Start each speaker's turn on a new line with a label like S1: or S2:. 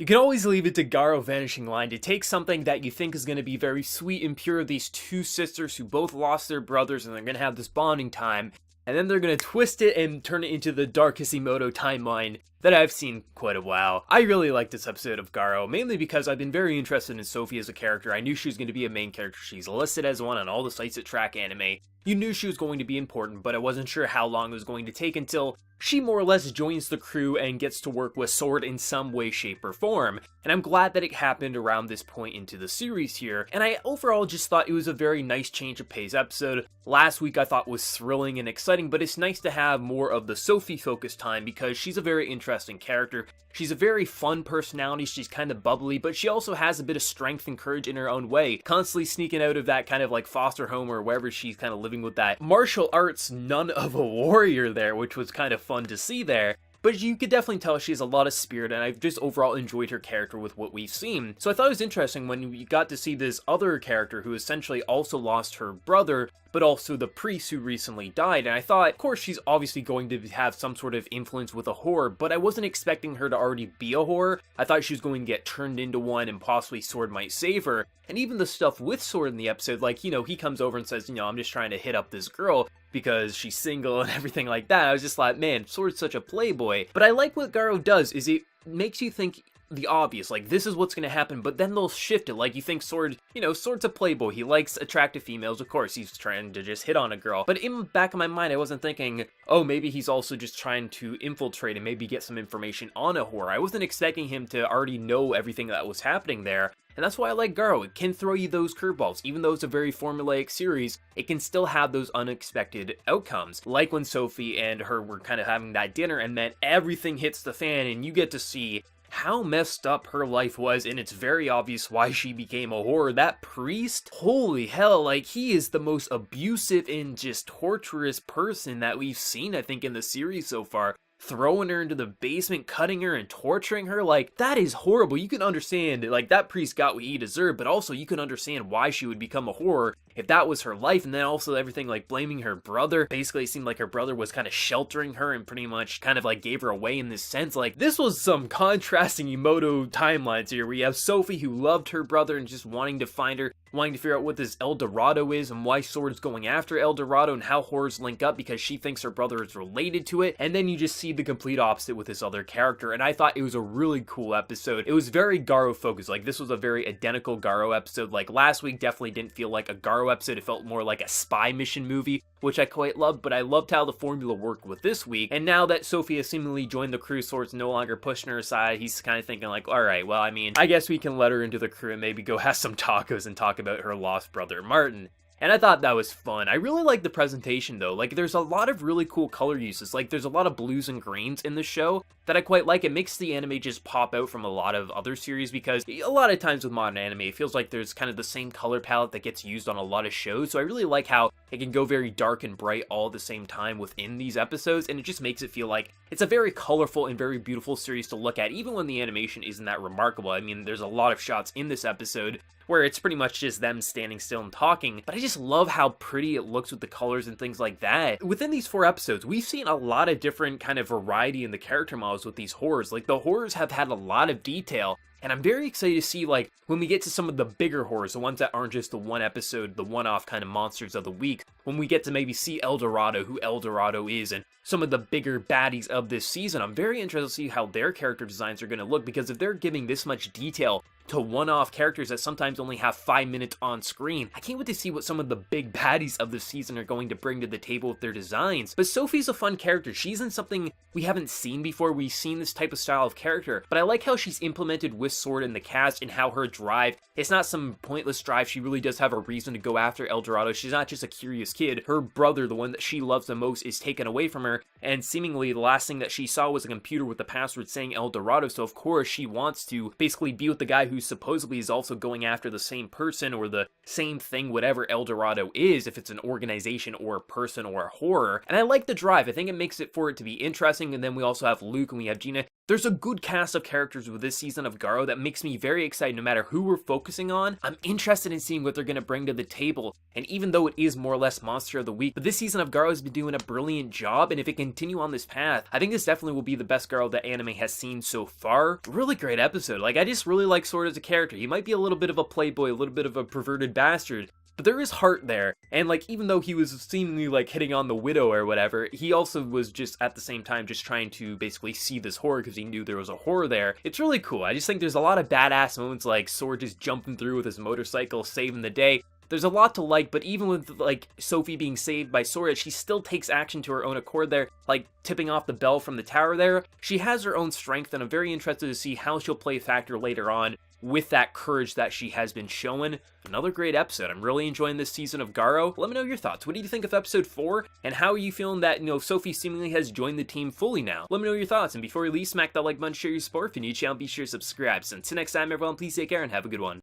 S1: You can always leave it to Garo Vanishing line to take something that you think is going to be very sweet and pure, these two sisters who both lost their brothers and they're going to have this bonding time, and then they're going to twist it and turn it into the darkest Imouto timeline that I've seen quite a while. I really like this episode of Garo, mainly because I've been very interested in Sophie as a character. I knew she was going to be a main character. She's listed as one on all the sites that track anime. You knew she was going to be important, but I wasn't sure how long it was going to take until she more or less joins the crew and gets to work with Sword in some way, shape, or form. And I'm glad that it happened around this point into the series here, and I overall just thought it was a very nice change of pace episode. Last week I thought was thrilling and exciting, but it's nice to have more of the Sophie-focused time because she's a very interesting character. She's a very fun personality, she's kind of bubbly, but she also has a bit of strength and courage in her own way, constantly sneaking out of that kind of like foster home or wherever she's kind of living with that martial arts nun of a warrior there, which was kind of fun to see there. But you could definitely tell she has a lot of spirit, and I've just overall enjoyed her character with what we've seen. So I thought it was interesting when we got to see this other character who essentially also lost her brother, but also the priest who recently died, and I thought, of course, she's obviously going to have some sort of influence with a horror, but I wasn't expecting her to already be a horror. I thought she was going to get turned into one, and possibly Sword might save her. And even the stuff with Sword in the episode, like, you know, he comes over and says, you know, I'm just trying to hit up this girl because she's single and everything like that. I was just like, man, Sword's such a playboy. But I like what Garo does, is it makes you think the obvious, like, this is what's gonna happen, but then they'll shift it. Like, you think Sword, you know, Sword's a playboy, he likes attractive females, of course, he's trying to just hit on a girl. But in the back of my mind, I wasn't thinking, oh, maybe he's also just trying to infiltrate and maybe get some information on a whore. I wasn't expecting him to already know everything that was happening there. And that's why I like Garo. It can throw you those curveballs. Even though it's a very formulaic series, it can still have those unexpected outcomes. Like when Sophie and her were kind of having that dinner and then everything hits the fan and you get to see how messed up her life was, and it's very obvious why she became a whore. That priest, holy hell, like, he is the most abusive and just torturous person that we've seen, I think, in the series so far. Throwing her into the basement, cutting her and torturing her, like, that is horrible. You can understand, like, that priest got what he deserved, but also you can understand why she would become a whore if that was her life. And then also everything, like, blaming her brother. Basically, it seemed like her brother was kind of sheltering her and pretty much kind of, like, gave her away in this sense. Like, this was some contrasting Imouto timelines here, where you have Sophie who loved her brother and just wanting to find her, wanting to figure out what this El Dorado is and why Sword's going after El Dorado and how horrors link up because she thinks her brother is related to it. And then you just see the complete opposite with this other character, and I thought it was a really cool episode. It was very Garo focused. Like, this was a very identical Garo episode. Like, last week definitely didn't feel like a Garo episode. It felt more like a spy mission movie, which I quite loved, but I loved how the formula worked with this week. And now that Sophie has seemingly joined the crew, Sword's no longer pushing her aside, he's kind of thinking like, alright, well, I mean, I guess we can let her into the crew and maybe go have some tacos and talk about her lost brother Martin. And I thought that was fun. I really like the presentation though. Like, there's a lot of really cool color uses. Like, there's a lot of blues and greens in the show that I quite like. It makes the anime just pop out from a lot of other series because a lot of times with modern anime, it feels like there's kind of the same color palette that gets used on a lot of shows. So I really like how it can go very dark and bright all at the same time within these episodes, and it just makes it feel like it's a very colorful and very beautiful series to look at, even when the animation isn't that remarkable. I mean, there's a lot of shots in this episode where it's pretty much just them standing still and talking, but I just love how pretty it looks with the colors and things like that. Within these 4 episodes, we've seen a lot of different kind of variety in the character models with these horrors. Like, the horrors have had a lot of detail, and I'm very excited to see, like, when we get to some of the bigger horrors, the ones that aren't just the one episode, the one-off kind of monsters of the week, when we get to maybe see El Dorado, who El Dorado is, and some of the bigger baddies of this season, I'm very interested to see how their character designs are going to look, because if they're giving this much detail to one-off characters that sometimes only have 5 minutes on screen, I can't wait to see what some of the big baddies of the season are going to bring to the table with their designs. But Sophie's a fun character. She's in something we haven't seen before. We've seen this type of style of character, but I like how she's implemented with Sword in the cast and how her drive, it's not some pointless drive. She really does have a reason to go after El Dorado. She's not just a curious kid. Her brother, the one that she loves the most, is taken away from her, and seemingly the last thing that she saw was a computer with the password saying El Dorado, so of course she wants to basically be with the guy who supposedly is also going after the same person or the same thing, whatever El Dorado is, if it's an organization or a person or a horror. And I like the drive. I think it makes it for it to be interesting. And then we also have Luke and we have Gina. There's a good cast of characters with this season of Garo that makes me very excited no matter who we're focusing on. I'm interested in seeing what they're going to bring to the table, and even though it is more or less Monster of the Week, but this season of Garo has been doing a brilliant job, and if it continue on this path, I think this definitely will be the best Garo that anime has seen so far. Really great episode. Like, I just really like Sword as a character. He might be a little bit of a playboy, a little bit of a perverted bastard, but there is heart there, and like, even though he was seemingly like hitting on the widow or whatever, he also was just at the same time just trying to basically see this horror because he knew there was a horror there. It's really cool. I just think there's a lot of badass moments, like Sword just jumping through with his motorcycle, saving the day. There's a lot to like, but even with like Sophie being saved by Sora, she still takes action to her own accord there, like tipping off the bell from the tower there. She has her own strength, and I'm very interested to see how she'll play a factor later on with that courage that she has been showing. Another great episode. I'm really enjoying this season of Garo. Let me know your thoughts. What do you think of episode 4? And how are you feeling that, Sophie seemingly has joined the team fully now? Let me know your thoughts. And before we leave, smack that like button, share your support. If you're new to the channel, be sure to subscribe. So until next time, everyone, please take care and have a good one.